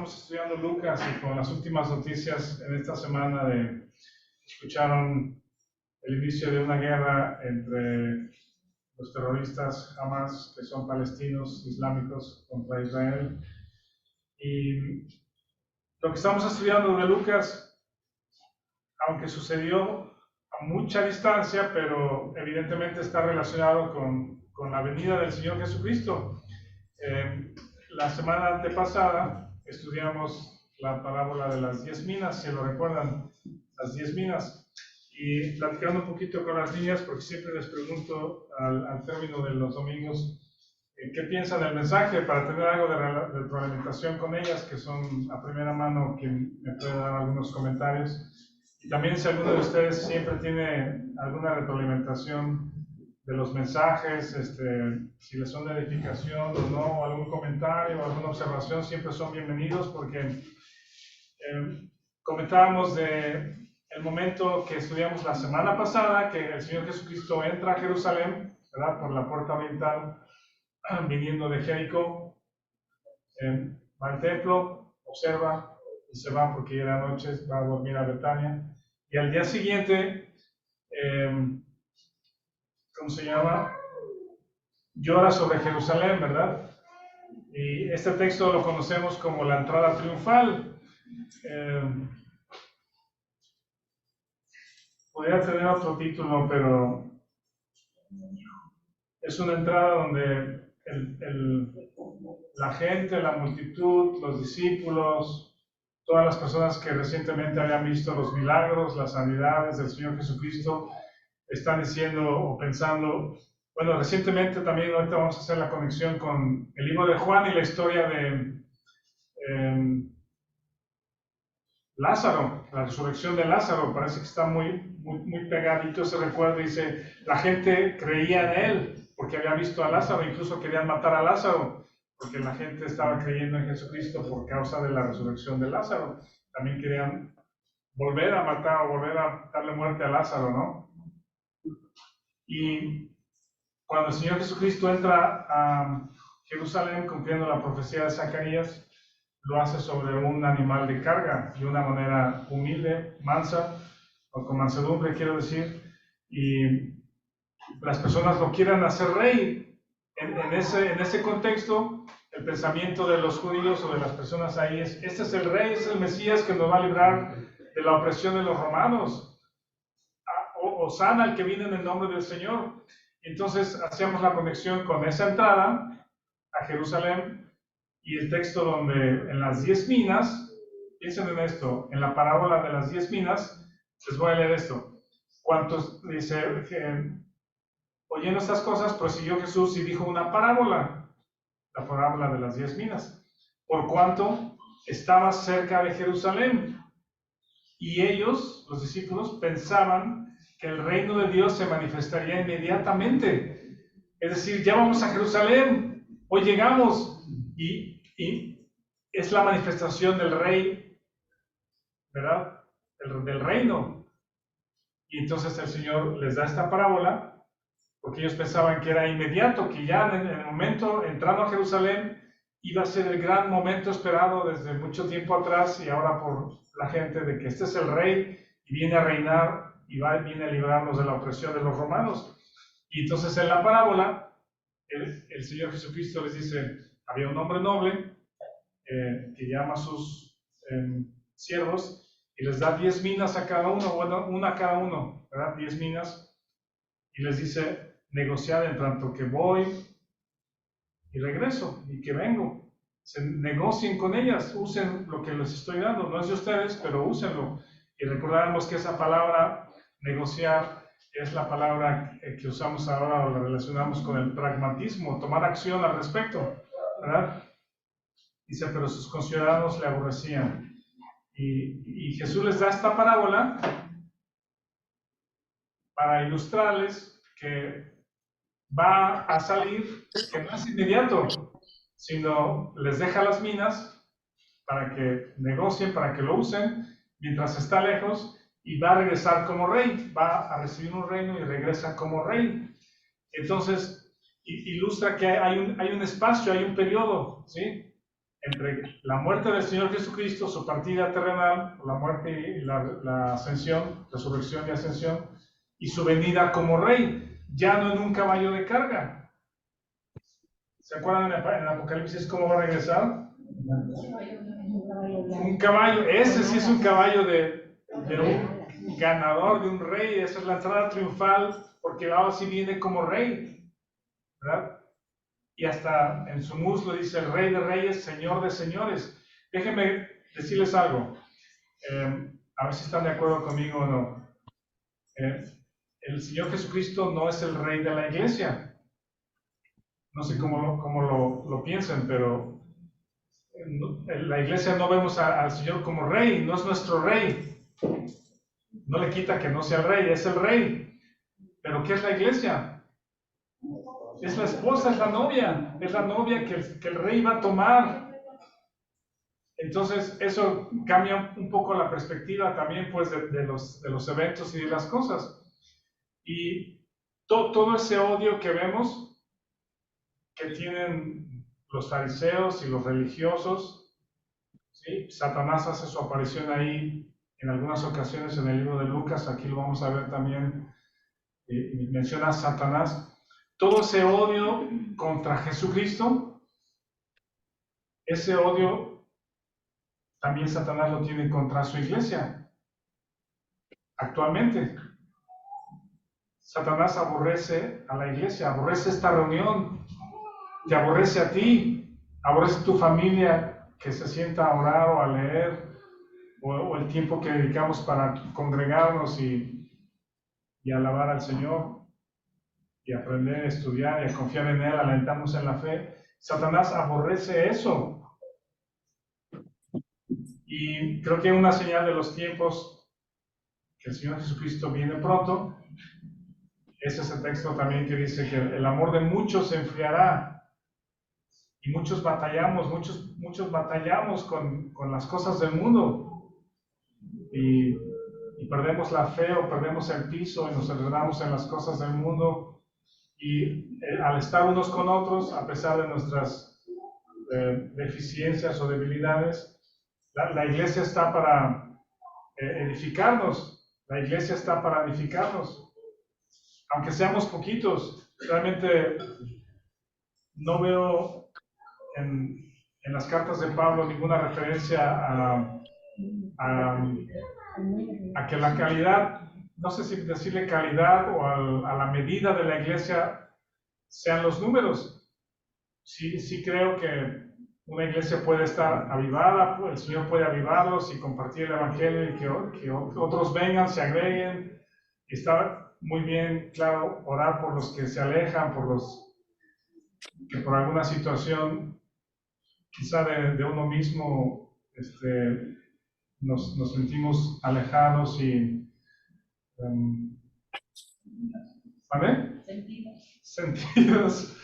estamos estudiando Lucas y con las últimas noticias en esta semana escucharon el inicio de una guerra entre los terroristas Hamas, que son palestinos islámicos, contra Israel. Y lo que estamos estudiando de Lucas, aunque sucedió a mucha distancia, pero evidentemente está relacionado con la venida del Señor Jesucristo. La semana antepasada estudiamos la parábola de las 10 minas, si lo recuerdan, las 10 minas. Y platicando un poquito con las niñas, porque siempre les pregunto al término de los domingos qué piensan del mensaje, para tener algo de retroalimentación con ellas, que son a primera mano quien me puede dar algunos comentarios. Y también si alguno de ustedes siempre tiene alguna retroalimentación de los mensajes, si les son de edificación o no, algún comentario, alguna observación, siempre son bienvenidos, porque comentábamos de el momento que estudiamos la semana pasada, que el Señor Jesucristo entra a Jerusalén, ¿verdad?, por la puerta oriental, viniendo de Jericó, va al templo, observa y se va porque ya era noche, va a dormir a Betania. Y al día siguiente, ¿cómo se llama? Llora sobre Jerusalén, ¿verdad? Y este texto lo conocemos como la entrada triunfal. Podría tener otro título, pero es una entrada donde la gente, la multitud, los discípulos, todas las personas que recientemente habían visto los milagros, las sanidades del Señor Jesucristo, están diciendo o pensando, bueno, recientemente también ahorita vamos a hacer la conexión con el libro de Juan y la historia de Lázaro, la resurrección de Lázaro. Parece que está muy pegadito ese recuerdo. Dice, la gente creía en él porque había visto a Lázaro, incluso querían matar a Lázaro, porque la gente estaba creyendo en Jesucristo por causa de la resurrección de Lázaro. También querían volver a matar o volver a darle muerte a Lázaro, ¿no? Y cuando el Señor Jesucristo entra a Jerusalén, cumpliendo la profecía de Zacarías, lo hace sobre un animal de carga, de una manera humilde, mansa, o con mansedumbre, quiero decir, y las personas lo quieren hacer rey. En ese contexto, el pensamiento de los judíos o de las personas ahí es, este es el rey, es el Mesías que nos va a librar de la opresión de los romanos. Hosana al que viene en el nombre del Señor. Entonces hacíamos la conexión con esa entrada a Jerusalén y el texto donde en las 10 minas, piensen en esto, en la parábola de las 10 minas, les voy a leer esto. ¿Cuántos? Dice, oyendo estas cosas, prosiguió Jesús y dijo una parábola, la parábola de las 10 minas, por cuanto estaba cerca de Jerusalén. Y ellos, los discípulos, pensaban que el reino de Dios se manifestaría inmediatamente. Es decir, ya vamos a Jerusalén, hoy llegamos, y es la manifestación del rey, ¿verdad? Del reino. Y entonces el Señor les da esta parábola, porque ellos pensaban que era inmediato, que ya en el momento, entrando a Jerusalén, iba a ser el gran momento esperado desde mucho tiempo atrás, y ahora por la gente, de que este es el rey, y viene a reinar, y viene a librarnos de la opresión de los romanos. Y entonces en la parábola, el Señor Jesucristo les dice, había un hombre noble, que llama a sus siervos, y les da 10 minas a cada uno, bueno, una a cada uno, ¿verdad? 10 minas, y les dice, negociad en tanto que voy y regreso, y que vengo. Se negocien con ellas, usen lo que les estoy dando, no es de ustedes, pero úsenlo. Y recordaremos que esa palabra, negociar, es la palabra que usamos ahora o la relacionamos con el pragmatismo, tomar acción al respecto, ¿verdad? Dice, pero sus conciudadanos le aborrecían. Y Jesús les da esta parábola para ilustrarles que va a salir, que no es inmediato, sino les deja las minas para que negocien, para que lo usen, mientras está lejos, y va a regresar como rey, va a recibir un reino y regresa como rey. Entonces, ilustra que hay un espacio, hay un periodo, ¿sí? entre la muerte del Señor Jesucristo, su partida terrenal, la muerte y la ascensión, resurrección y ascensión, y su venida como rey, ya no en un caballo de carga. ¿Se acuerdan en Apocalipsis cómo va a regresar? Un caballo, ese sí es un caballo de un ganador, de un rey. Esa es la entrada triunfal, porque ahora sí viene como rey, ¿verdad? Y hasta en su muslo dice el Rey de Reyes, Señor de Señores. Déjenme decirles algo, a ver si están de acuerdo conmigo o no. El Señor Jesucristo no es el Rey de la iglesia. No sé cómo lo piensen, pero en la iglesia no vemos al Señor como Rey, no es nuestro Rey. No le quita que no sea el Rey, es el Rey. ¿Pero qué es la iglesia? Es la esposa, es la novia que el Rey va a tomar. Entonces, eso cambia un poco la perspectiva también, pues, de los eventos y de las cosas. Y todo ese odio que vemos, que tienen los fariseos y los religiosos, ¿sí? Satanás hace su aparición ahí en algunas ocasiones en el libro de Lucas, aquí lo vamos a ver también, menciona a Satanás. Todo ese odio contra Jesucristo, ese odio también Satanás lo tiene contra su iglesia. Actualmente, Satanás aborrece a la iglesia, aborrece esta reunión, te aborrece a ti, aborrece tu familia que se sienta a orar o a leer, o el tiempo que dedicamos para congregarnos y alabar al Señor, y aprender, estudiar y a confiar en Él, alentarnos en la fe. Satanás aborrece eso. Y creo que una señal de los tiempos que el Señor Jesucristo viene pronto es ese texto también que dice que el amor de muchos se enfriará. Y muchos batallamos, muchos batallamos con las cosas del mundo. Y perdemos la fe o perdemos el piso y nos enredamos en las cosas del mundo. Y al estar unos con otros, a pesar de nuestras deficiencias o debilidades, la iglesia está para edificarnos. La iglesia está para edificarnos. Aunque seamos poquitos, realmente no veo en las cartas de Pablo ninguna referencia a que la calidad, no sé si decirle calidad o a la medida de la iglesia sean los números. Sí creo que una iglesia puede estar avivada, el Señor puede avivarlos y compartir el Evangelio y que otros vengan, se agreguen. Y está muy bien, claro, orar por los que se alejan, por los que por alguna situación quizá de uno mismo nos sentimos alejados y ¿vale? Sentidos.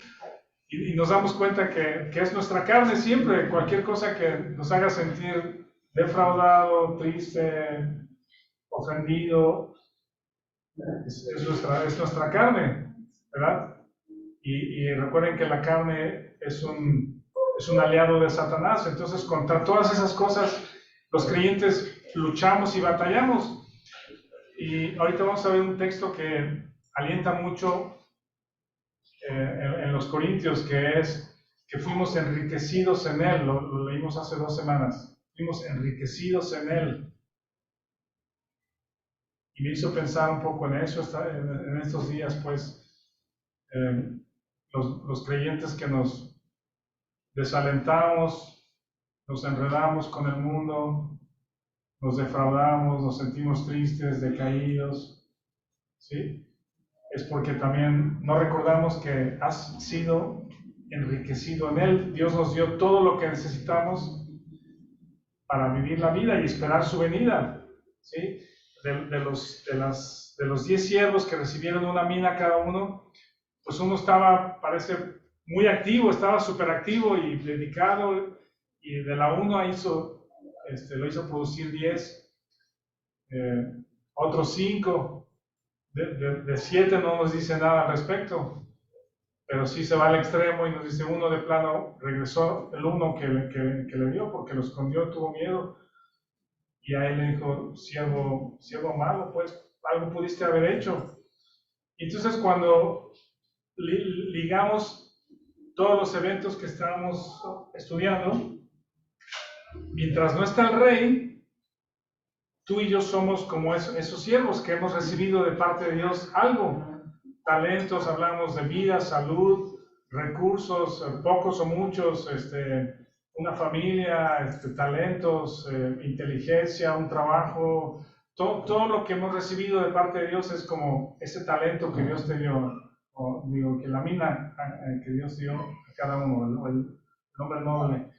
Y nos damos cuenta que es nuestra carne siempre, cualquier cosa que nos haga sentir defraudado, triste, ofendido, es nuestra carne, ¿verdad? Y recuerden que la carne es un aliado de Satanás, entonces contra todas esas cosas los creyentes luchamos y batallamos. Y ahorita vamos a ver un texto que alienta mucho en los Corintios, que es que fuimos enriquecidos en Él, lo leímos hace 2 semanas, fuimos enriquecidos en Él. Y me hizo pensar un poco en eso en estos días, pues, los creyentes que nos desalentamos, nos enredamos con el mundo, nos defraudamos, nos sentimos tristes, decaídos, ¿sí? Es porque también no recordamos que has sido enriquecido en Él. Dios nos dio todo lo que necesitamos para vivir la vida y esperar su venida, ¿sí? De los 10 siervos que recibieron una mina cada uno, pues uno estaba, parece, muy activo, estaba súper activo y dedicado, y de la 1 lo hizo producir 10, otros 5, de 7 no nos dice nada al respecto. pero sí se va al extremo y nos dice, uno de plano regresó, el uno que le dio porque lo escondió, tuvo miedo, y a él le dijo, siervo malo, pues algo pudiste haber hecho. Y entonces cuando ligamos todos los eventos que estábamos estudiando, mientras no está el rey, tú y yo somos como esos siervos que hemos recibido de parte de Dios algo. Talentos, hablamos de vida, salud, recursos, pocos o muchos, una familia, talentos, inteligencia, un trabajo, todo lo que hemos recibido de parte de Dios es como ese talento que Dios te dio, o digo, que la mina que Dios dio a cada uno, o el hombre noble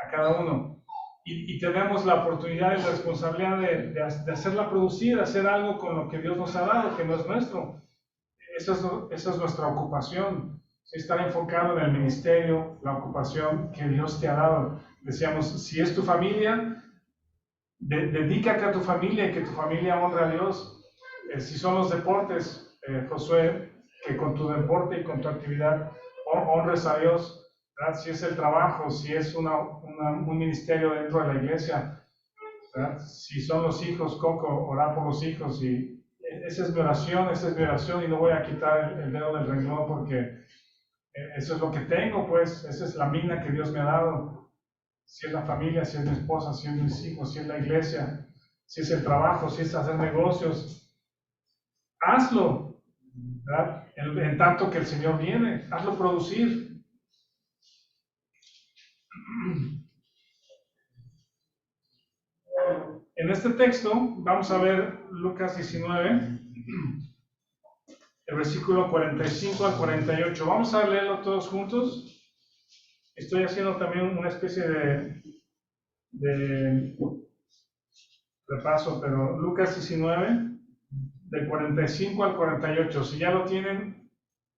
a cada uno. Y tenemos la oportunidad y la responsabilidad de hacerla producir, hacer algo con lo que Dios nos ha dado, que no es nuestro. Esa es nuestra ocupación, estar enfocado en el ministerio, la ocupación que Dios te ha dado. Decíamos, si es tu familia, dedícate a tu familia y que tu familia honre a Dios. Si son los deportes, Josué, que con tu deporte y con tu actividad honres a Dios. ¿Verdad? Si es el trabajo, si es un ministerio dentro de la iglesia, ¿verdad? Si son los hijos, Coco, orar por los hijos. Y esa es mi oración y no voy a quitar el dedo del renglón porque eso es lo que tengo, pues, esa es la mina que Dios me ha dado. Si es la familia, si es mi esposa, si es mis hijos, si es la iglesia, si es el trabajo, si es hacer negocios, hazlo, ¿verdad? En tanto que el Señor viene, hazlo producir. En este texto vamos a ver Lucas 19, el versículo 45 al 48. Vamos a leerlo todos juntos. Estoy haciendo también una especie de repaso, pero Lucas 19, del 45 al 48. Si ya lo tienen,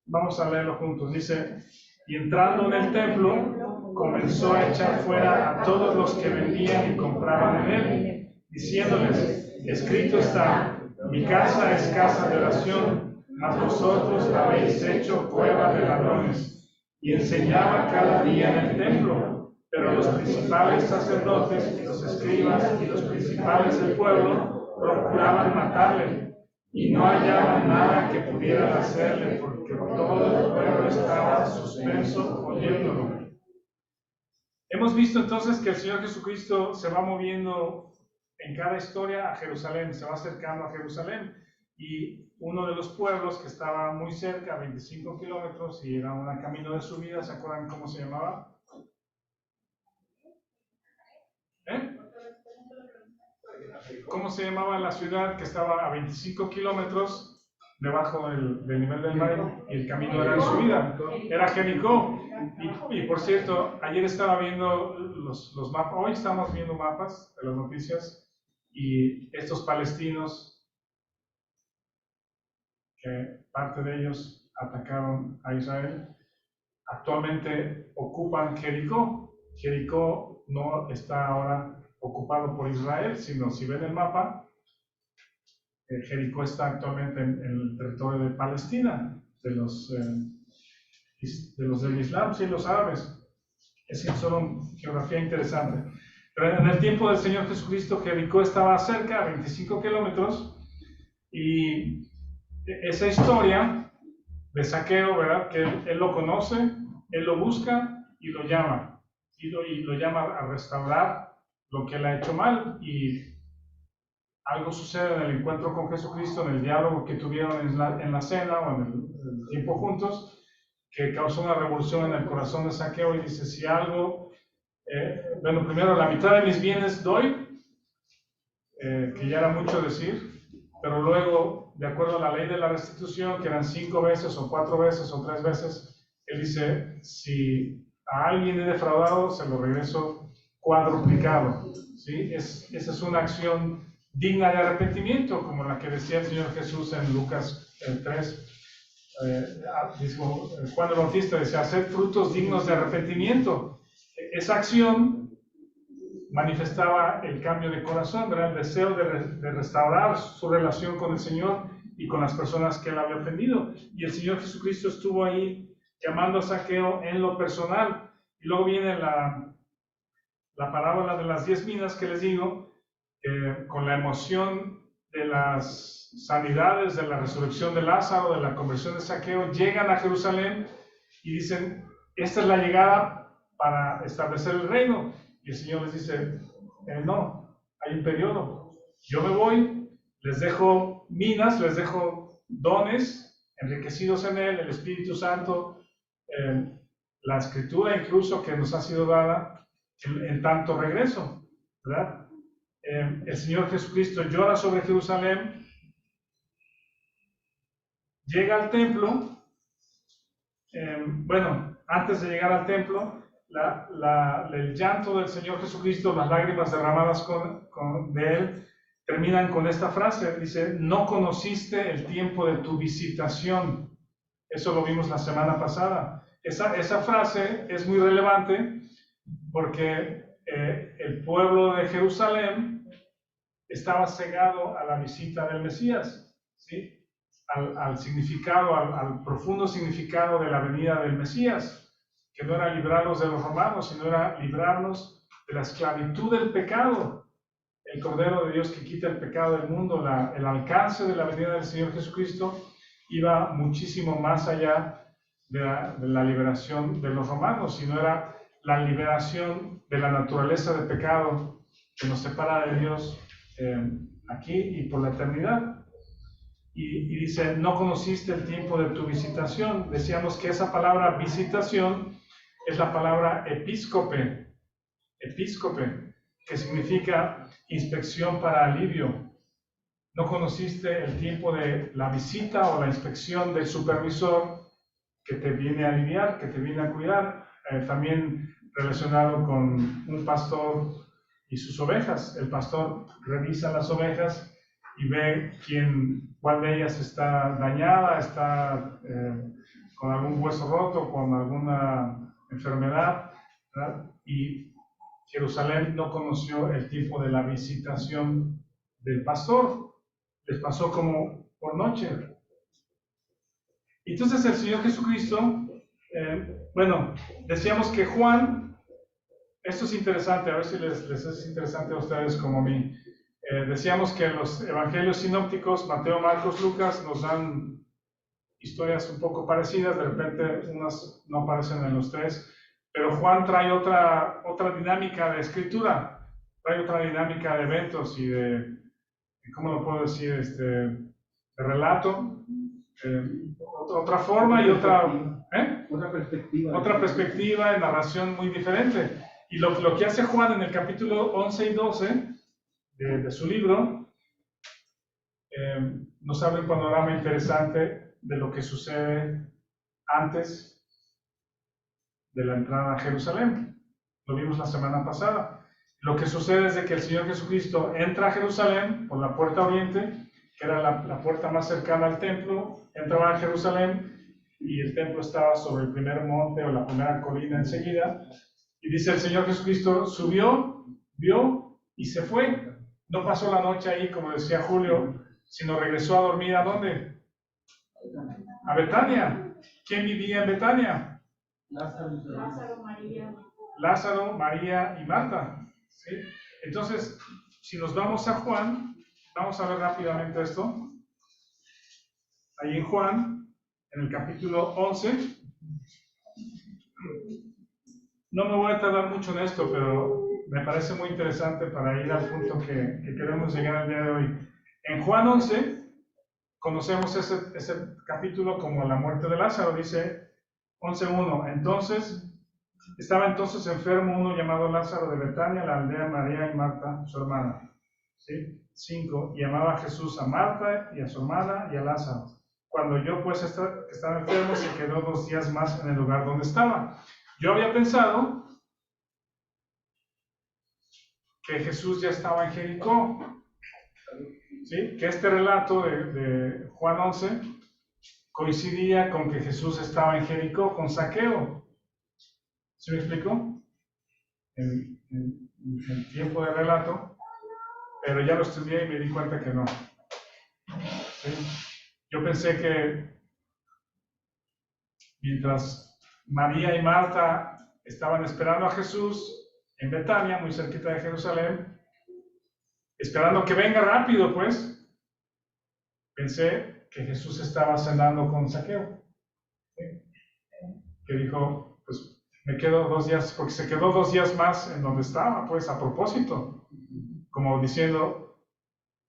vamos a leerlo juntos. Dice, y entrando en el templo, comenzó a echar fuera a todos los que vendían y compraban en él, diciéndoles, escrito está, mi casa es casa de oración, mas vosotros la habéis hecho cueva de ladrones. Y enseñaba cada día en el templo, pero los principales sacerdotes, los escribas y los principales del pueblo procuraban matarle, y no hallaban nada que pudieran hacerle, porque todo el pueblo estaba suspenso oyéndolo. Hemos visto entonces que el Señor Jesucristo se va moviendo en cada historia a Jerusalén, se va acercando a Jerusalén, y uno de los pueblos que estaba muy cerca, 25 kilómetros, y era un camino de subida, ¿se acuerdan cómo se llamaba? ¿Cómo se llamaba la ciudad que estaba a 25 kilómetros debajo del nivel del mar y el camino era de subida? Era Jericó. Y por cierto, ayer estaba viendo los mapas, hoy estamos viendo mapas de las noticias, y estos palestinos, que parte de ellos atacaron a Israel, actualmente ocupan Jericó. Jericó no está ahora ocupado por Israel, sino si ven el mapa, Jericó está actualmente en el territorio de Palestina, de los del Islam, sí, los árabes. Es solo geografía interesante. Pero en el tiempo del Señor Jesucristo, Jericó estaba cerca, a 25 kilómetros, y esa historia de Zaqueo, ¿verdad? Que él lo conoce, él lo busca y lo llama, y lo llama a restaurar lo que él ha hecho mal, y algo sucede en el encuentro con Jesucristo, en el diálogo que tuvieron en la cena o en el tiempo juntos, que causó una revolución en el corazón de Zaqueo, y dice, si algo, bueno, primero la mitad de mis bienes doy, que ya era mucho decir, pero luego, de acuerdo a la ley de la restitución, que eran 5 veces o 4 veces o 3 veces, él dice, si a alguien he defraudado, se lo regreso cuadruplicado, ¿sí? Esa es una acción digna de arrepentimiento, como la que decía el Señor Jesús en Lucas 3. Juan el Bautista decía, hacer frutos dignos de arrepentimiento. Esa acción manifestaba el cambio de corazón, ¿verdad? El deseo de restaurar su relación con el Señor y con las personas que él había ofendido. Y el Señor Jesucristo estuvo ahí llamando a Zaqueo en lo personal. Y luego viene la parábola de las 10 minas que les digo, con la emoción de las sanidades, de la resurrección de Lázaro, de la conversión de Zaqueo, llegan a Jerusalén y dicen, esta es la llegada para establecer el reino. Y el Señor les dice, no, hay un periodo. Yo me voy, les dejo minas, les dejo dones enriquecidos en Él, el Espíritu Santo, la Escritura incluso que nos ha sido dada en tanto regreso, ¿verdad? El Señor Jesucristo llora sobre Jerusalén, llega al templo, bueno, antes de llegar al templo, el llanto del Señor Jesucristo, las lágrimas derramadas de Él, terminan con esta frase, dice, no conociste el tiempo de tu visitación. Eso lo vimos la semana pasada. Esa frase es muy relevante porque el pueblo de Jerusalén estaba cegado a la visita del Mesías, ¿sí? Al significado, al profundo significado de la venida del Mesías, que no era librarnos de los romanos, sino era librarnos de la esclavitud del pecado. El Cordero de Dios que quita el pecado del mundo, el alcance de la venida del Señor Jesucristo iba muchísimo más allá de la liberación de los romanos, sino era la liberación de la naturaleza de pecado que nos separa de Dios aquí y por la eternidad. Y dice, no conociste el tiempo de tu visitación. Decíamos que esa palabra visitación es la palabra episcope, que significa inspección para alivio. No conociste el tiempo de la visita o la inspección del supervisor que te viene a aliviar, que te viene a cuidar. También relacionado con un pastor y sus ovejas. El pastor revisa las ovejas y ve cuál de ellas está dañada, está con algún hueso roto, con alguna enfermedad, ¿verdad? Y Jerusalén no conoció el tiempo de la visitación del pastor. Les pasó como por noche. Entonces el Señor Jesucristo, bueno, decíamos que Juan, esto es interesante, a ver si les es interesante a ustedes como a mí. Decíamos que los evangelios sinópticos, Mateo, Marcos, Lucas, nos dan historias un poco parecidas, de repente unas no aparecen en los tres, pero Juan trae otra dinámica de escritura, trae otra dinámica de eventos y de ¿cómo lo puedo decir? De relato, otra forma y otra perspectiva de narración muy diferente. Y lo que hace Juan en el capítulo 11 y 12 de su libro nos abre un panorama interesante de lo que sucede antes de la entrada a Jerusalén. Lo vimos la semana pasada. Lo que sucede es de que el Señor Jesucristo entra a Jerusalén por la puerta oriente, que era la puerta más cercana al templo, entraba a Jerusalén y el templo estaba sobre el primer monte o la primera colina enseguida. Y dice el Señor Jesucristo, subió, vio y se fue. No pasó la noche ahí, como decía Julio, sino regresó a dormir ¿a dónde? A Betania. ¿Quién vivía en Betania? Lázaro, María y Marta. ¿Sí? Entonces, si nos vamos a Juan, vamos a ver rápidamente esto. Ahí en Juan, en el capítulo 11, no me voy a tardar mucho en esto, pero me parece muy interesante para ir al punto que queremos llegar el día de hoy. En Juan 11, conocemos ese capítulo como la muerte de Lázaro, dice 11:1. Estaba entonces enfermo uno llamado Lázaro de Betania, la aldea de María y Marta, su hermana. ¿Sí? 5. Y amaba a Jesús a Marta y a su hermana y a Lázaro. Cuando yo pues que estaba enfermo, se quedó 2 días más en el lugar donde estaba. Yo había pensado que Jesús ya estaba en Jericó. ¿Sí? Que este relato de Juan 11 coincidía con que Jesús estaba en Jericó con Zaqueo. ¿Sí me explico? En tiempo de relato, pero ya lo estudié y me di cuenta que no. ¿Sí? Yo pensé que mientras María y Marta estaban esperando a Jesús en Betania, muy cerquita de Jerusalén, esperando que venga rápido, pues. Pensé que Jesús estaba cenando con Zaqueo, ¿sí? Que dijo, pues me quedo 2 días, porque se quedó 2 días más en donde estaba, pues a propósito, como diciendo,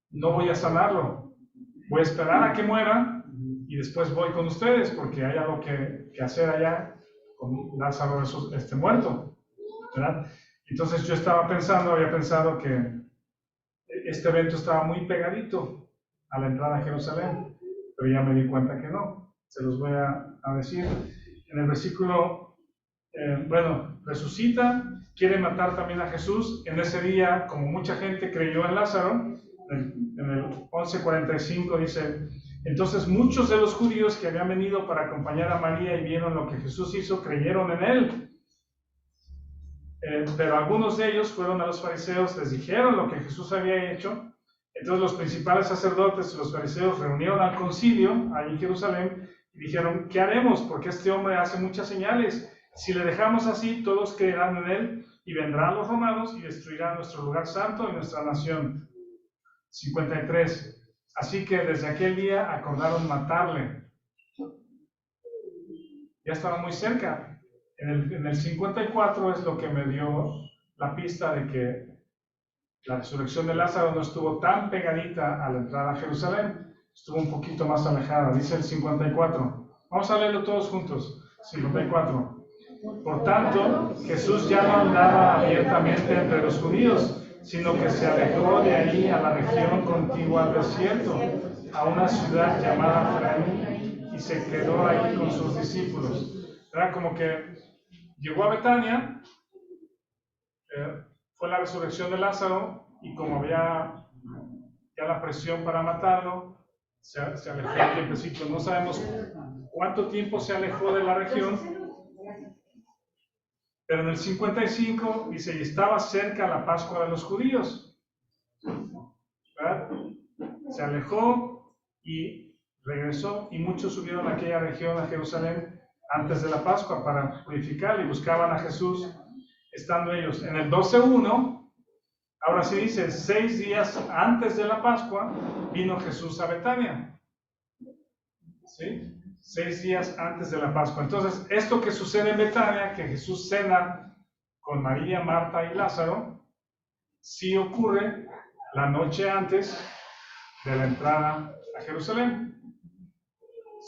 no voy a sanarlo, voy a esperar a que muera y después voy con ustedes, porque hay algo que hacer allá con Lázaro muerto, ¿verdad? Entonces yo había pensado que este evento estaba muy pegadito a la entrada a Jerusalén, pero ya me di cuenta que no. Se los voy a decir. En el versículo, resucita, quiere matar también a Jesús. En ese día, como mucha gente creyó en Lázaro, en el 11:45 dice, entonces muchos de los judíos que habían venido para acompañar a María y vieron lo que Jesús hizo, creyeron en él. Pero algunos de ellos fueron a los fariseos, les dijeron lo que Jesús había hecho. Entonces los principales sacerdotes y los fariseos reunieron al concilio allí en Jerusalén y dijeron, ¿qué haremos? Porque este hombre hace muchas señales. Si le dejamos así, todos creerán en él y vendrán los romanos y destruirán nuestro lugar santo y nuestra nación. 53. Así que desde aquel día acordaron matarle. Ya estaba muy cerca. En el 54 es lo que me dio la pista de que la resurrección de Lázaro no estuvo tan pegadita a la entrada a Jerusalén, estuvo un poquito más alejada. Dice el 54. Vamos a leerlo todos juntos. 54. Por tanto, Jesús ya no andaba abiertamente entre los judíos, sino que se alejó de ahí a la región contigua al desierto, a una ciudad llamada Efraín, y se quedó ahí con sus discípulos. Era como que llegó a Betania, fue la resurrección de Lázaro, y como había ya la presión para matarlo, se alejó un tiempecito. No sabemos cuánto tiempo se alejó de la región, pero en el 55 dice, y estaba cerca la Pascua de los judíos, ¿verdad? Se alejó y regresó, y muchos subieron a aquella región, a Jerusalén, antes de la Pascua para purificar, y buscaban a Jesús, estando ellos. En el 12:1, ahora sí dice, 6 días antes de la Pascua, vino Jesús a Betania. ¿Sí? 6 días antes de la Pascua. Entonces, esto que sucede en Betania, que Jesús cena con María, Marta y Lázaro, sí ocurre la noche antes de la entrada a Jerusalén.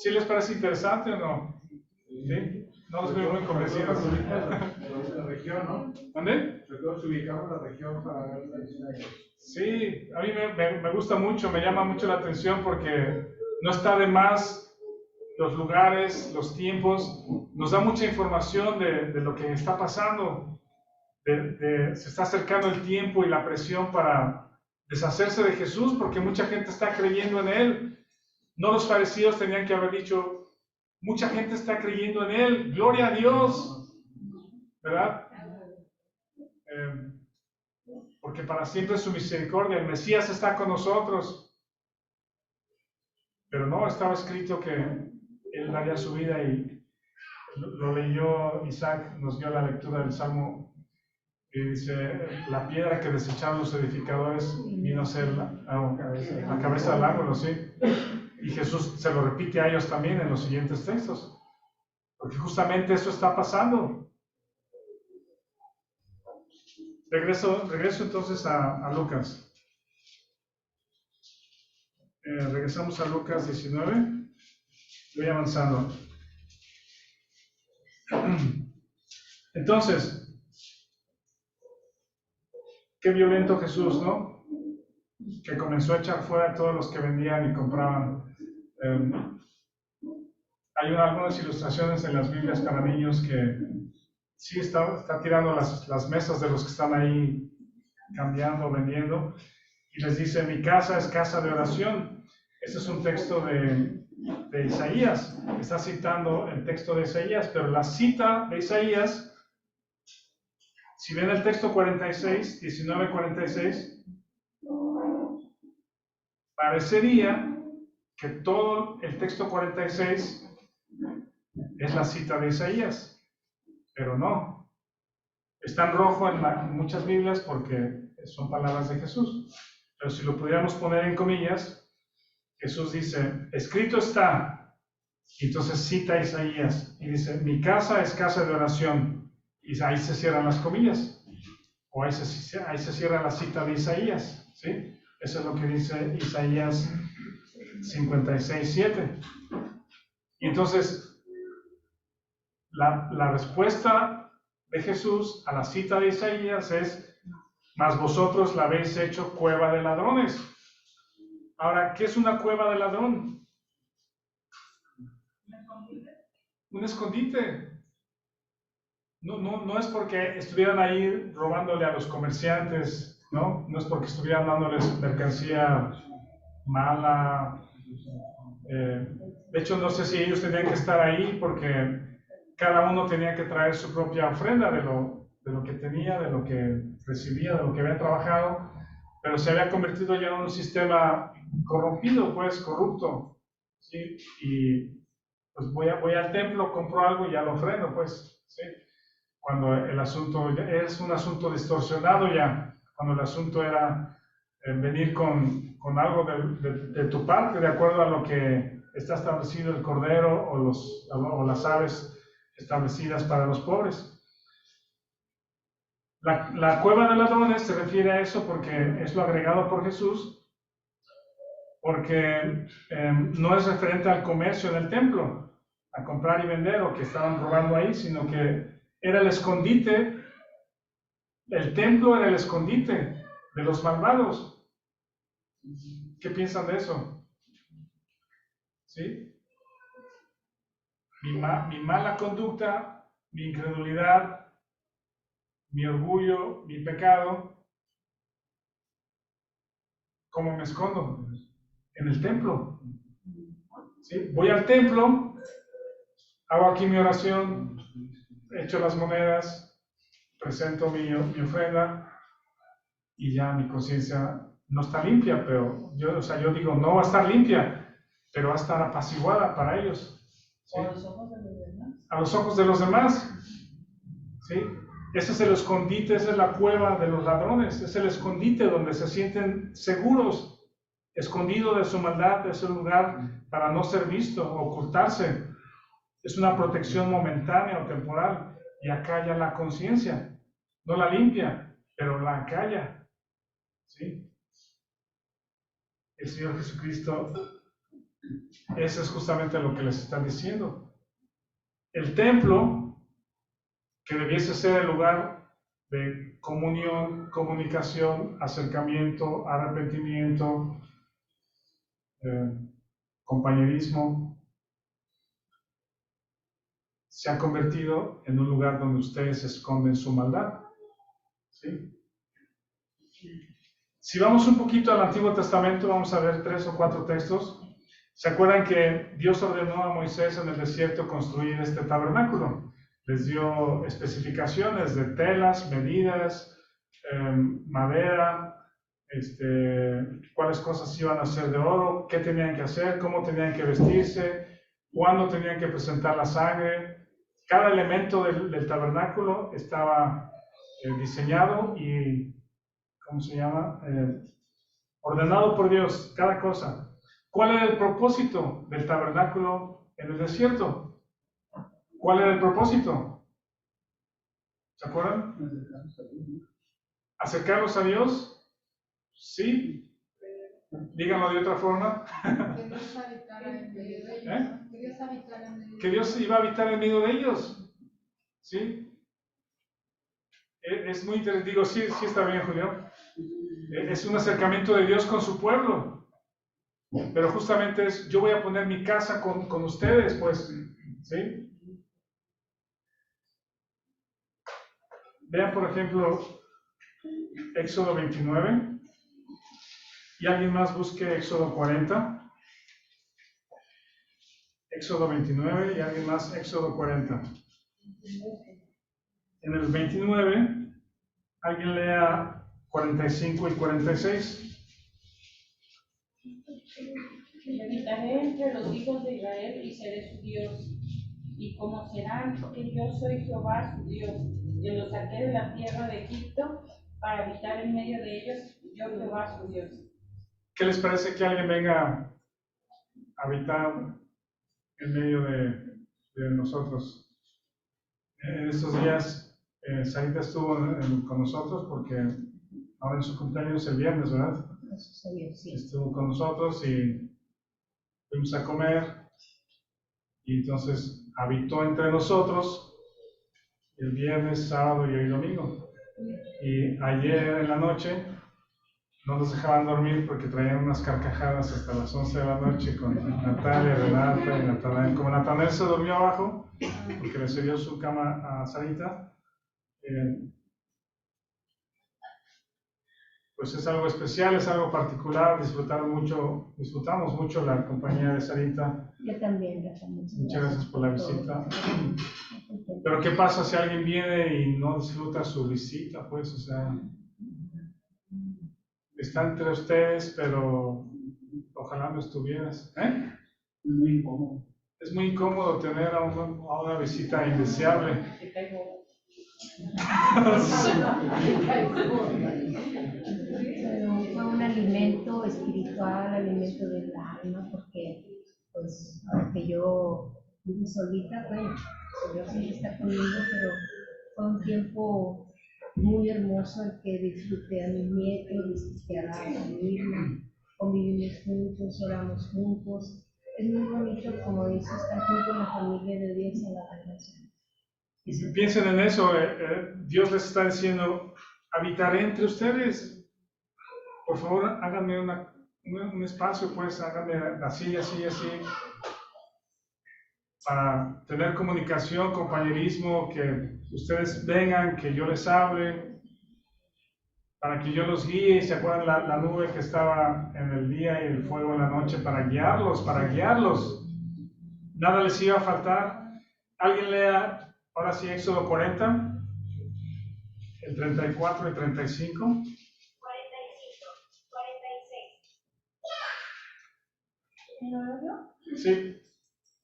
¿Sí les parece interesante o no? ¿Sí? No los veo muy convencidos. La región, ¿no? ¿Dónde? Nosotros ubicamos la región para ver la historia. Sí, a mí me gusta mucho, me llama mucho la atención porque no está de más los lugares, los tiempos, nos da mucha información de lo que está pasando, se está acercando el tiempo y la presión para deshacerse de Jesús porque mucha gente está creyendo en Él. No los fariseos tenían que haber dicho, mucha gente está creyendo en Él, gloria a Dios, ¿verdad? Porque para siempre es su misericordia, el Mesías está con nosotros. Pero no, estaba escrito que Él daría su vida y lo leyó Isaac, nos dio la lectura del Salmo y dice, la piedra que desecharon los edificadores vino a ser la cabeza del ángulo, ¿sí? Y Jesús se lo repite a ellos también en los siguientes textos, porque justamente eso está pasando. Regreso entonces a Lucas. Regresamos a Lucas 19. Voy avanzando. Entonces, qué violento Jesús, ¿no? Que comenzó a echar fuera a todos los que vendían y compraban. Hay algunas ilustraciones en las Biblias para niños que sí está tirando las mesas de los que están ahí cambiando, vendiendo, y les dice, mi casa es casa de oración. Este es un texto de Isaías, está citando el texto de Isaías, pero la cita de Isaías, si ven el texto 46, 19:46, parecería que todo el texto 46 es la cita de Isaías. pero no. Está en rojo en muchas Biblias porque son palabras de Jesús. Pero si lo pudiéramos poner en comillas, Jesús dice, escrito está. Y entonces cita Isaías y dice, mi casa es casa de oración. Y ahí se cierran las comillas. O ahí se cierra la cita de Isaías. ¿Sí? Eso es lo que dice Isaías 56:7. Y entonces, la respuesta de Jesús a la cita de Isaías es, mas vosotros la habéis hecho cueva de ladrones. Ahora, ¿qué es una cueva de ladrón? Un escondite. No es porque estuvieran ahí robándole a los comerciantes, ¿no? No es porque estuvieran dándoles mercancía mala. De hecho, no sé si ellos tenían que estar ahí porque cada uno tenía que traer su propia ofrenda de lo que tenía, de lo que recibía, de lo que había trabajado, pero se había convertido ya en un sistema corrompido, pues, corrupto, ¿sí? Y pues voy al templo, compro algo y ya lo ofrendo, pues, ¿sí? Cuando el asunto es un asunto distorsionado ya, cuando el asunto era venir con algo de tu parte, de acuerdo a lo que está establecido el cordero o las aves establecidas para los pobres. La cueva de ladrones se refiere a eso porque es lo agregado por Jesús, porque no es referente al comercio en el templo, a comprar y vender o que estaban robando ahí, sino que era el escondite, el templo era el escondite de los malvados. ¿Qué piensan de eso? ¿Sí? Mi mala conducta, mi incredulidad, mi orgullo, mi pecado, ¿cómo me escondo? En el templo. ¿Sí? Voy al templo, hago aquí mi oración, echo las monedas, presento mi ofrenda y ya mi conciencia no está limpia, pero yo digo, no va a estar limpia, pero va a estar apaciguada para ellos. ¿Sí? ¿A los ojos de los demás? A los ojos de los demás. ¿Sí? Ese es el escondite, esa es la cueva de los ladrones, es el escondite donde se sienten seguros, escondido de su maldad, es un lugar para no ser visto, ocultarse. Es una protección momentánea o temporal y acalla la conciencia. No la limpia, pero la acalla. ¿Sí? El Señor Jesucristo, eso es justamente lo que les están diciendo. El templo, que debiese ser el lugar de comunión, comunicación, acercamiento, arrepentimiento, compañerismo, se ha convertido en un lugar donde ustedes esconden su maldad. ¿Sí? Si vamos un poquito al Antiguo Testamento, vamos a ver 3 o 4 textos. ¿Se acuerdan que Dios ordenó a Moisés en el desierto construir este tabernáculo? Les dio especificaciones de telas, medidas, madera, cuáles cosas iban a hacer de oro, qué tenían que hacer, cómo tenían que vestirse, cuándo tenían que presentar la sangre. Cada elemento del tabernáculo estaba diseñado y, ¿cómo se llama? Ordenado por Dios, cada cosa. ¿Cuál era el propósito del tabernáculo en el desierto? ¿Cuál era el propósito? ¿Se acuerdan? ¿Acercarlos a Dios? Sí. Díganlo de otra forma. Que Dios habitara en medio de ellos. ¿Eh? Que Dios habitara en medio de ellos. Que Dios iba a habitar en medio de ellos. ¿Sí? Es muy interesante. Digo, sí está bien, Julio. Es un acercamiento de Dios con su pueblo. Pero justamente es, yo voy a poner mi casa con ustedes, pues. ¿Sí? Vean, por ejemplo, Éxodo 29. Y alguien más busque Éxodo 40. Éxodo 29 y alguien más Éxodo 40. En el 29, alguien lea 45 y 46. Y habitaré entre los hijos de Israel y seré su Dios. Y como serán que yo soy Jehová su Dios, que los saqué de la tierra de Egipto para habitar en medio de ellos, yo Jehová su Dios. ¿Qué les parece que alguien venga a habitar en medio de nosotros? En estos días, Sarita estuvo con nosotros porque ahora en su cumpleaños el viernes, ¿verdad? Sí. Estuvo con nosotros y fuimos a comer y entonces habitó entre nosotros el viernes, sábado y hoy domingo. Y ayer en la noche no nos dejaban dormir porque traían unas carcajadas hasta las 11 de la noche con Natalia, Renata y Natanael. Como Natanael se durmió abajo porque le cedió su cama a Sarita, pues es algo especial, es algo particular, disfrutamos mucho la compañía de Sarita. Yo también, Muchas gracias por la visita. Pero ¿qué pasa si alguien viene y no disfruta su visita? Pues, o sea, está entre ustedes, pero ojalá no estuvieras. Muy incómodo. Es muy incómodo tener a una visita indeseable. Pero fue un alimento espiritual, alimento del alma, porque pues aunque yo vivo solita, bueno, el Señor siempre está conmigo, pero fue un tiempo muy hermoso el que disfruté a mis nietos, disfruté a mi hija, convivimos juntos, oramos juntos. Es muy bonito, como dice, estar junto a la familia de Dios en la relación. Piensen en eso, Dios les está diciendo, habitaré entre ustedes. Por favor, háganme un espacio, pues, háganme así, para tener comunicación, compañerismo, que ustedes vengan, que yo les hable, para que yo los guíe. Y se acuerdan la nube que estaba en el día y el fuego en la noche para guiarlos. Nada les iba a faltar. Alguien lea ahora sí Éxodo 40, el 34 y 35. 46. ¿No lo veo? Sí.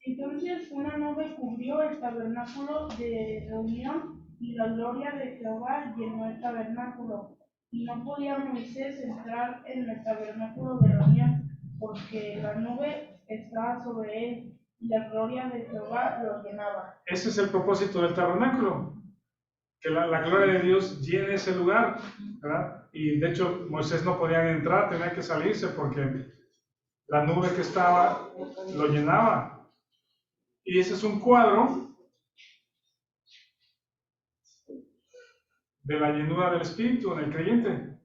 Entonces una nube cubrió el tabernáculo de reunión y la gloria de Jehová llenó el tabernáculo. Y no podía Moisés entrar en el tabernáculo de reunión porque la nube estaba sobre él y la gloria de Jehová lo llenaba. Ese es el propósito del tabernáculo, que la gloria de Dios llene ese lugar, ¿verdad? Y de hecho Moisés no podía entrar, tenía que salirse porque la nube que estaba lo llenaba. Y ese es un cuadro de la llenura del Espíritu en el creyente.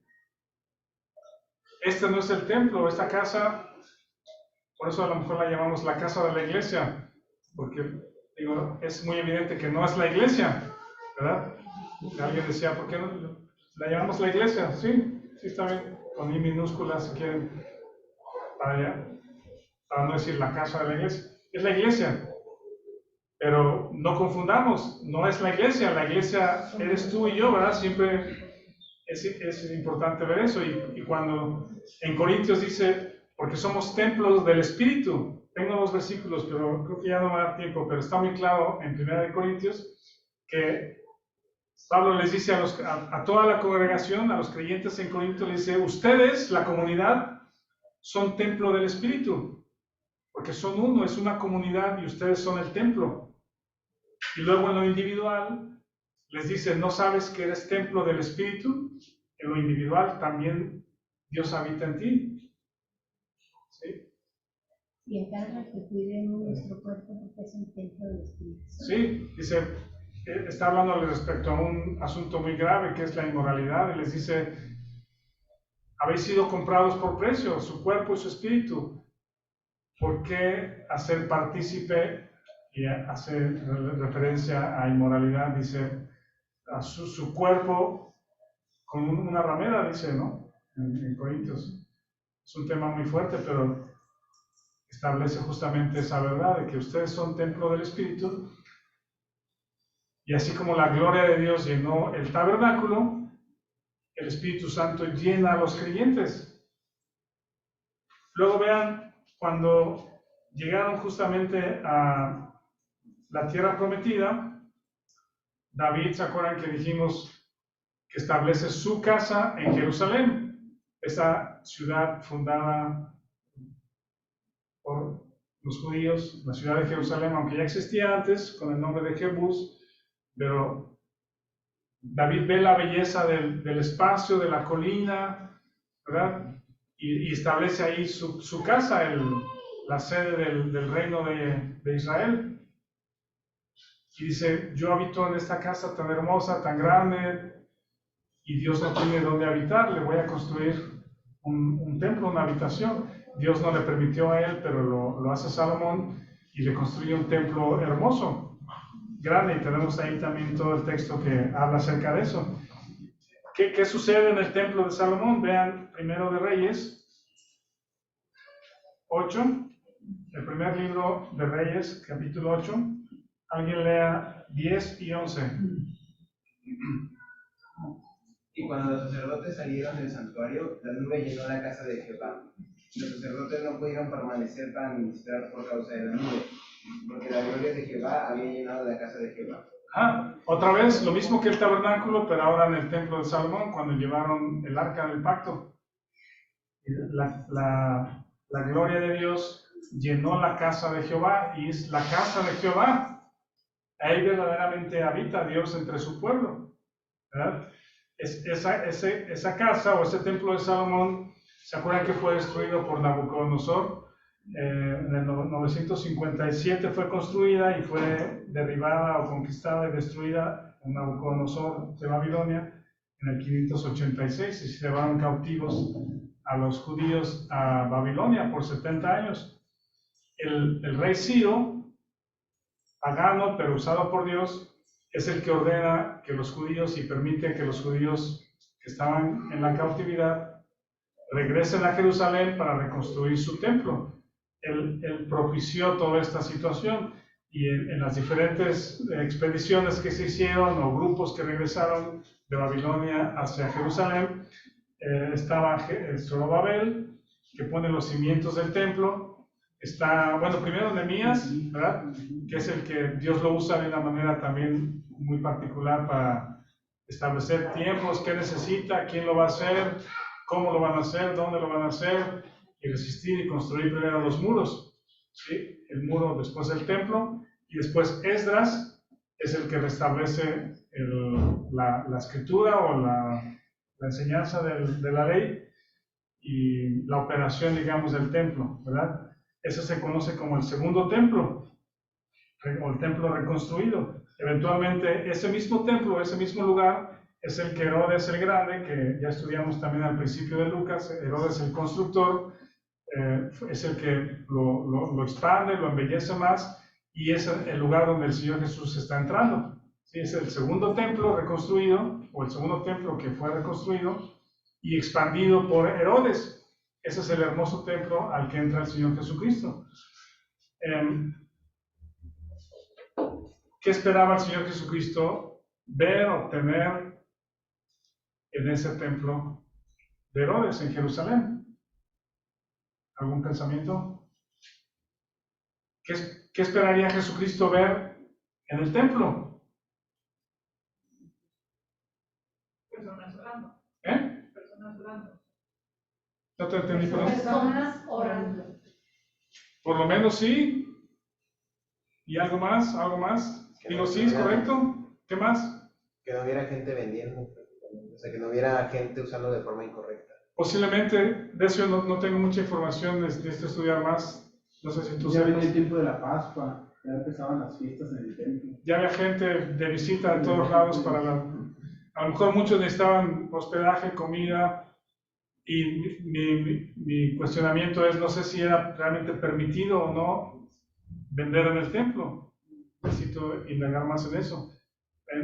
Este no es el templo, esta casa, por eso a lo mejor la llamamos la casa de la iglesia, porque digo, es muy evidente que no es la iglesia, ¿verdad? Alguien decía, ¿por qué no la llamamos la iglesia? Sí, está bien, con I minúscula si quieren, para no decir la casa de la iglesia. Es la iglesia. Pero no confundamos, no es la iglesia eres tú y yo, ¿verdad? Siempre es importante ver eso. Y cuando en Corintios dice, porque somos templos del Espíritu, tengo 2 versículos, pero creo que ya no va a dar tiempo, pero está muy claro en 1 Corintios que Pablo les dice a toda la congregación, a los creyentes en Corinto, les dice, ustedes, la comunidad, son templo del Espíritu, porque son uno, es una comunidad y ustedes son el templo. Y luego en lo individual les dice, ¿no sabes que eres templo del Espíritu? En lo individual también Dios habita en ti. ¿Sí? Y encarga que cuidemos nuestro cuerpo porque es un templo del Espíritu. Sí, dice, está hablando respecto a un asunto muy grave que es la inmoralidad y les dice, habéis sido comprados por precio, su cuerpo y su espíritu. ¿Por qué hacer partícipe? Y hace referencia a inmoralidad, dice, a su cuerpo con una ramera, dice, ¿no? En Corintios. Es un tema muy fuerte, pero establece justamente esa verdad de que ustedes son templo del Espíritu. Y así como la gloria de Dios llenó el tabernáculo, el Espíritu Santo llena a los creyentes. Luego vean, cuando llegaron justamente a la tierra prometida, David, ¿se acuerdan que dijimos que establece su casa en Jerusalén? Esa ciudad fundada por los judíos, la ciudad de Jerusalén, aunque ya existía antes con el nombre de Jebús, pero David ve la belleza del espacio, de la colina, ¿verdad? Y establece ahí su casa, la sede del reino de Israel. Y dice, yo habito en esta casa tan hermosa, tan grande, y Dios no tiene dónde habitar, le voy a construir un templo, una habitación. Dios no le permitió a él, pero lo hace Salomón y le construye un templo hermoso, grande, y tenemos ahí también todo el texto que habla acerca de eso. ¿Qué sucede en el templo de Salomón? Vean Primero de Reyes 8, el primer libro de Reyes, capítulo 8. Alguien lea 10 y 11. Y cuando los sacerdotes salieron del santuario, la nube llenó la casa de Jehová. Los sacerdotes no pudieron permanecer para ministrar por causa de la nube, porque la gloria de Jehová había llenado la casa de Jehová. Otra vez, lo mismo que el tabernáculo, pero ahora en el templo de Salomón, cuando llevaron el arca del pacto. La gloria de Dios llenó la casa de Jehová, y es la casa de Jehová. Ahí verdaderamente habita Dios entre su pueblo, ¿verdad? Esa casa o ese templo de Salomón, ¿se acuerdan que fue destruido por Nabucodonosor? En el 957 fue construida y fue derribada o conquistada y destruida por Nabucodonosor de Babilonia en el 586, y se llevaron cautivos a los judíos a Babilonia por 70 años. El rey Ciro, pagano pero usado por Dios, es el que ordena que los judíos y permite que los judíos que estaban en la cautividad regresen a Jerusalén para reconstruir su templo. Él propició toda esta situación, y en las diferentes expediciones que se hicieron o grupos que regresaron de Babilonia hacia Jerusalén, estaba Zorobabel, que pone los cimientos del templo. Está, bueno, primero Nehemías, ¿verdad? Que es el que Dios lo usa de una manera también muy particular para establecer tiempos, qué necesita, quién lo va a hacer, cómo lo van a hacer, dónde lo van a hacer, y resistir y construir primero los muros, ¿sí? El muro, después el templo, y después Esdras es el que restablece la escritura o la enseñanza de la ley y la operación, digamos, del templo, ¿verdad? Eso se conoce como el segundo templo, o el templo reconstruido. Eventualmente, ese mismo templo, ese mismo lugar, es el que Herodes el Grande, que ya estudiamos también al principio de Lucas, Herodes el constructor, es el que lo expande, lo embellece más, y es el lugar donde el Señor Jesús está entrando. ¿Sí? Es el segundo templo reconstruido, o el segundo templo que fue reconstruido y expandido por Herodes. Ese es el hermoso templo al que entra el Señor Jesucristo. ¿Qué esperaba el Señor Jesucristo ver, obtener en ese templo de Herodes en Jerusalén? ¿Algún pensamiento? ¿Qué esperaría Jesucristo ver en el templo? Personas orando. Personas orando. No te entendí, perdón. Personas orando. Por lo menos sí. ¿Y algo más? ¿Algo más? Digo, sí, es correcto. ¿Qué más? Que no hubiera gente vendiendo, o sea, que no hubiera gente usando de forma incorrecta. Posiblemente, de eso no tengo mucha información, necesito estudiar más. No sé si tú Ya sabes. venía el tiempo de la Pascua, ya empezaban las fiestas en el templo. Ya había gente de visita de todos lados a lo mejor muchos necesitaban hospedaje, comida, y mi cuestionamiento es, no sé si era realmente permitido o no vender en el templo. Necesito indagar más en eso.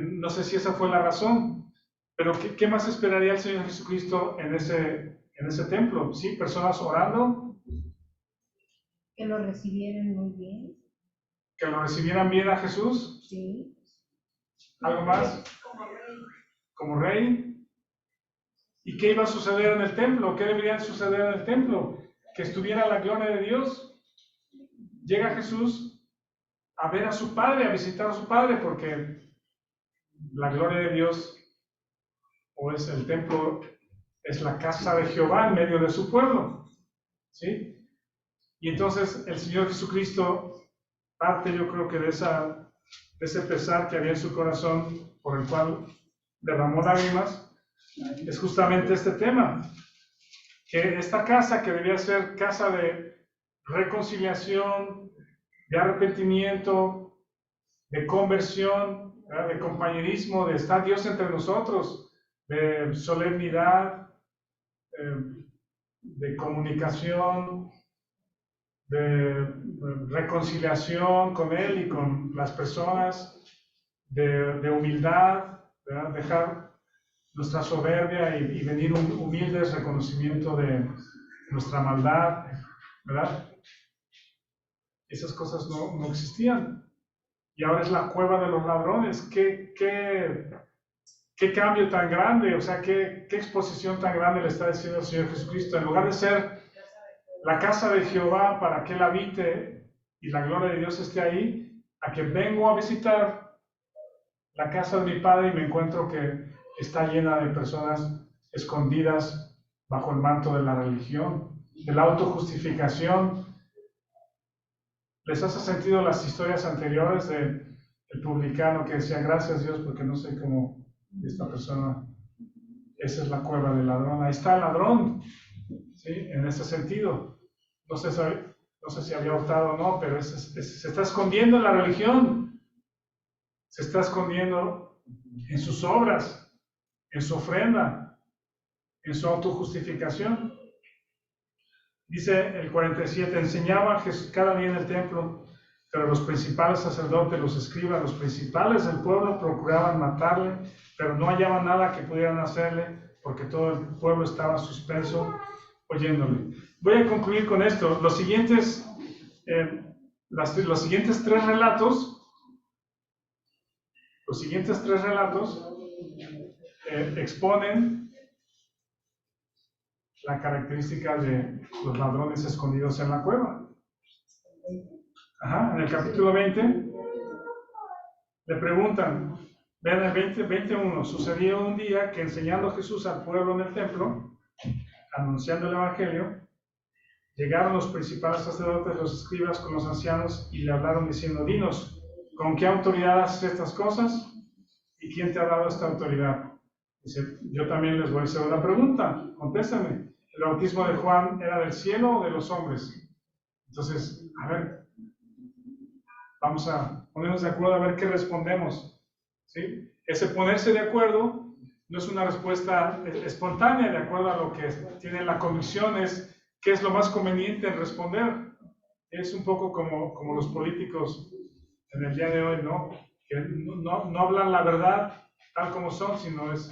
No sé si esa fue la razón, pero ¿qué más esperaría el Señor Jesucristo en ese templo? ¿Sí? ¿Personas orando? Que lo recibieran muy bien. ¿Que lo recibieran bien a Jesús? Sí. ¿Algo más? Como rey. Como rey. ¿Y qué iba a suceder en el templo? ¿Qué debería suceder en el templo? Que estuviera la gloria de Dios. Llega Jesús a ver a su padre, a visitar a su padre, porque la gloria de Dios, o es el templo, es la casa de Jehová en medio de su pueblo, ¿sí? Y entonces el Señor Jesucristo, parte yo creo que de ese pesar que había en su corazón, por el cual derramó lágrimas, es justamente este tema, que esta casa que debía ser casa de reconciliación, de arrepentimiento, de conversión, ¿verdad?, de compañerismo, de estar Dios entre nosotros, de solemnidad, de comunicación, de reconciliación con Él y con las personas, de humildad, ¿verdad?, dejar nuestra soberbia y venir humildes, reconocimiento de nuestra maldad, ¿verdad? Esas cosas no existían. Y ahora es la cueva de los ladrones. ¿Qué cambio tan grande? O sea, ¿qué exposición tan grande le está diciendo el Señor Jesucristo? En lugar de ser la casa de Jehová para que Él habite y la gloria de Dios esté ahí, a que vengo a visitar la casa de mi Padre y me encuentro que está llena de personas escondidas bajo el manto de la religión, de la autojustificación. ¿Les hace sentido las historias anteriores del publicano que decía, gracias Dios porque no soy como esta persona? Esa es la cueva del ladrón. Ahí está el ladrón, ¿sí? En ese sentido. No sé si había optado o no, pero se está escondiendo en la religión. Se está escondiendo en sus obras, en su ofrenda, en su autojustificación. Dice el 47, enseñaba Jesús cada día en el templo, pero los principales sacerdotes, los escribas, los principales del pueblo procuraban matarle, pero no hallaban nada que pudieran hacerle, porque todo el pueblo estaba suspenso oyéndole. Voy a concluir con esto. Los siguientes tres relatos exponen la característica de los ladrones escondidos en la cueva. En el capítulo 20 le preguntan, vean el 21, sucedió un día que enseñando Jesús al pueblo en el templo, anunciando el evangelio, llegaron los principales sacerdotes, los escribas con los ancianos y le hablaron diciendo, dinos, ¿con qué autoridad haces estas cosas? ¿Y quién te ha dado esta autoridad? Dice, yo también les voy a hacer una pregunta, contéstame. ¿El bautismo de Juan era del cielo o de los hombres? Entonces, a ver, vamos a ponernos de acuerdo a ver qué respondemos, ¿sí? Ese ponerse de acuerdo no es una respuesta espontánea, de acuerdo a lo que tiene la convicción, es qué es lo más conveniente en responder. Es un poco como los políticos en el día de hoy, ¿no? Que no hablan la verdad tal como son, sino es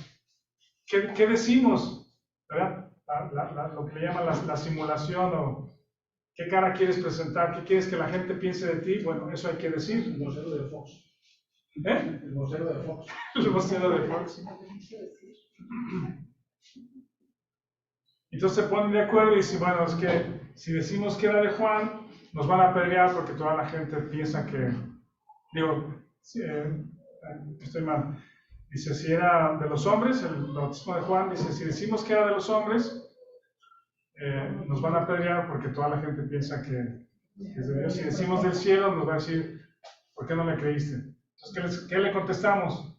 ¿qué decimos? ¿Verdad? Lo que le llaman la simulación, o qué cara quieres presentar, qué quieres que la gente piense de ti. Bueno, eso hay que decir. El vocero de Fox. El vocero de Fox. El vocero de Fox. Entonces se ponen de acuerdo y dicen, bueno, es que si decimos que era de Juan, nos van a apedrear porque toda la gente piensa que, estoy mal. Dice, si era de los hombres, el bautismo de Juan, dice, si decimos que era de los hombres, nos van a apedrear porque toda la gente piensa que es de Dios. Si decimos del cielo, nos va a decir, ¿por qué no le creíste? Entonces, ¿qué le contestamos?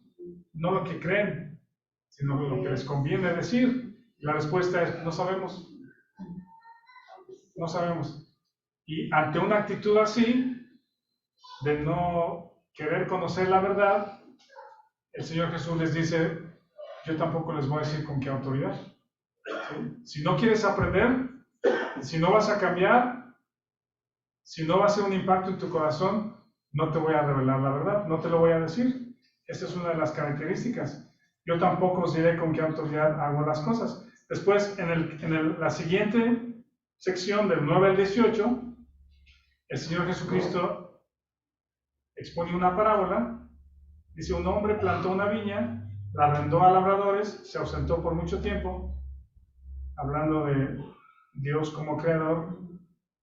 No lo que creen, sino lo que les conviene decir. Y la respuesta es, no sabemos. No sabemos. Y ante una actitud así, de no querer conocer la verdad, el Señor Jesús les dice, yo tampoco les voy a decir con qué autoridad. ¿Sí? Si no quieres aprender, si no vas a cambiar, si no va a hacer un impacto en tu corazón, no te voy a revelar la verdad, no te lo voy a decir. Esa es una de las características. Yo tampoco os diré con qué autoridad hago las cosas. Después, en la siguiente sección, del 9 al 18, el Señor Jesucristo expone una parábola. Dice, un hombre plantó una viña, la arrendó a labradores, se ausentó por mucho tiempo, hablando de Dios como creador,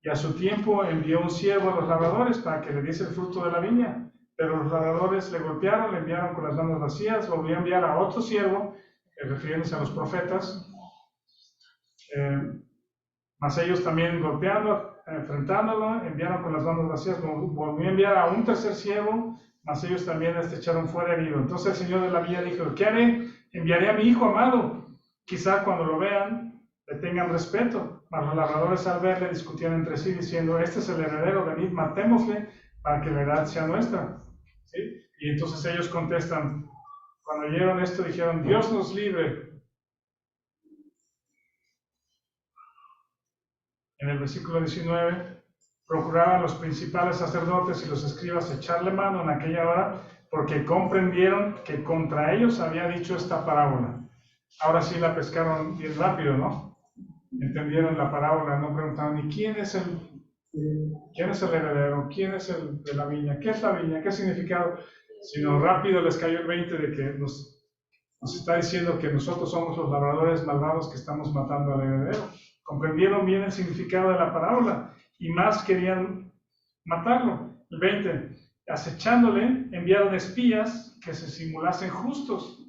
y a su tiempo envió un siervo a los labradores para que le diese el fruto de la viña. Pero los labradores le golpearon, le enviaron con las manos vacías, volvió a enviar a otro siervo, refiriéndose a los profetas, mas ellos también golpeando, enfrentándolo, enviaron con las manos vacías, volvió a enviar a un tercer siervo, mas ellos también echaron fuera herido. Entonces el señor de la viña dijo, ¿qué haré? Enviaré a mi hijo amado, quizá cuando lo vean le tengan respeto. Mas los labradores al verle discutían entre sí diciendo, este es el heredero, venid, matémosle para que la heredad sea nuestra. ¿Sí? Y entonces ellos contestan, cuando oyeron esto dijeron, Dios nos libre. En el versículo 19, procuraban los principales sacerdotes y los escribas echarle mano en aquella hora, porque comprendieron que contra ellos había dicho esta parábola. Ahora sí la pescaron bien rápido, ¿no? Entendieron la parábola, no preguntaron, ¿y quién es el heredero? ¿Quién es el de la viña? ¿Qué es la viña? ¿Qué significado? Sino rápido les cayó el 20 de que nos está diciendo que nosotros somos los labradores malvados que estamos matando al heredero. Comprendieron bien el significado de la parábola y más querían matarlo. El 20, acechándole, enviaron espías que se simulasen justos.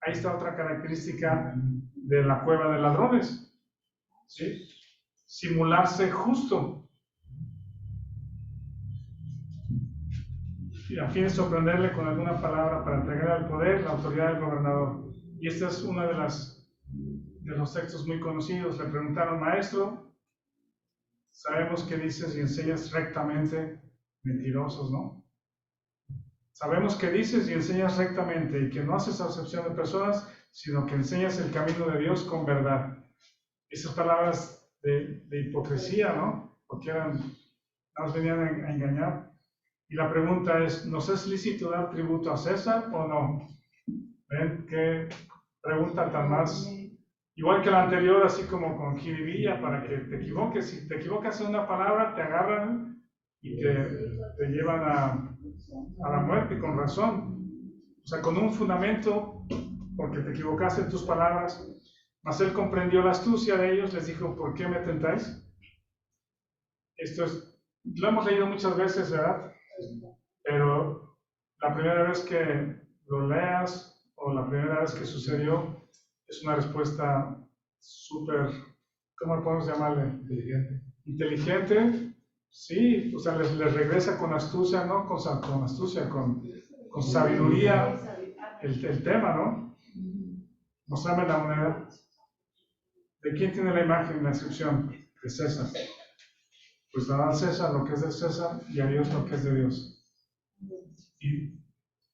Ahí está otra característica de la cueva de ladrones. ¿Sí? Simularse justo. Y a fin de sorprenderle con alguna palabra para entregar al poder la autoridad del gobernador. Y esta es una de los textos muy conocidos. Le preguntaron, maestro, sabemos que dices y enseñas rectamente, mentirosos, ¿no? Sabemos que dices y enseñas rectamente y que no haces acepción de personas, sino que enseñas el camino de Dios con verdad. Esas palabras de hipocresía, ¿no? Porque nos venían a engañar. Y la pregunta es, ¿nos es lícito dar tributo a César o no? ¿Ven qué pregunta tan más? Igual que la anterior, así como con jiribilla, para que te equivoques. Si te equivocas en una palabra, te agarran y te llevan a la muerte con razón. O sea, con un fundamento, porque te equivocaste en tus palabras. Mas él comprendió la astucia de ellos, les dijo, ¿por qué me tentáis? Lo hemos leído muchas veces, ¿verdad? Pero la primera vez que lo leas o la primera vez que sucedió, es una respuesta súper, ¿cómo podemos llamarle? Inteligente, sí, o sea, les regresa con astucia, ¿no? Con astucia, con sabiduría el tema, ¿no? Mostrame la moneda. ¿De quién tiene la imagen en la inscripción? De César. Pues dará al César lo que es del César y a Dios lo que es de Dios. Y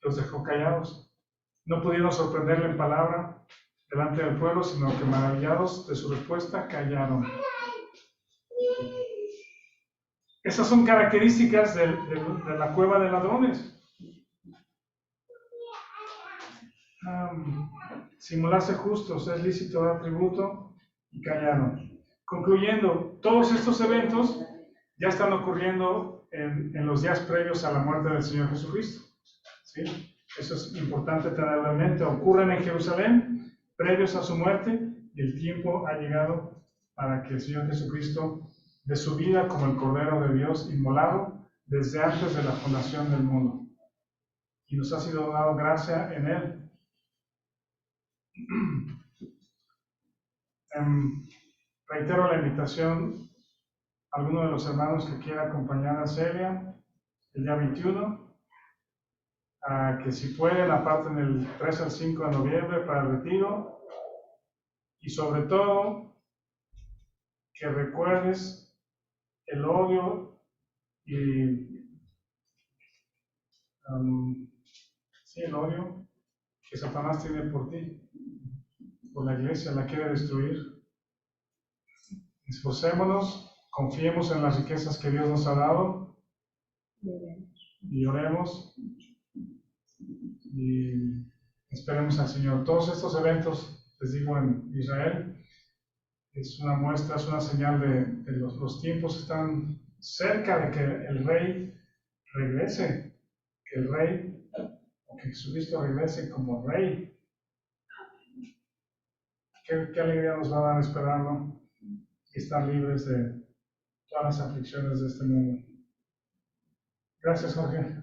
los dejó callados. No pudieron sorprenderle en palabra delante del pueblo, sino que maravillados de su respuesta, callaron. Esas son características de la cueva de ladrones. Simularse justos, es lícito dar tributo, y callaron. Concluyendo, todos estos eventos ya están ocurriendo en los días previos a la muerte del Señor Jesucristo. ¿Sí? Eso es importante tenerlo en mente. Ocurren en Jerusalén, previos a su muerte, y el tiempo ha llegado para que el Señor Jesucristo dé su vida como el Cordero de Dios inmolado desde antes de la fundación del mundo. Y nos ha sido dado gracia en Él. Reitero la invitación a alguno de los hermanos que quiera acompañar a Celia el día 21, a que si pueden aparten el 3 al 5 de noviembre para el retiro, y sobre todo que recuerdes el odio y el odio que Satanás tiene por ti, por la iglesia, la quiere destruir. Esforcémonos, confiemos en las riquezas que Dios nos ha dado y oremos y esperemos al Señor. Todos estos eventos, les digo, en Israel, es una muestra, es una señal de los tiempos están cerca de que el Rey regrese, que el Rey, o que Jesucristo regrese como Rey. Qué alegría nos va a dar esperarlo y estar libres de todas las aflicciones de este mundo. Gracias, Jorge.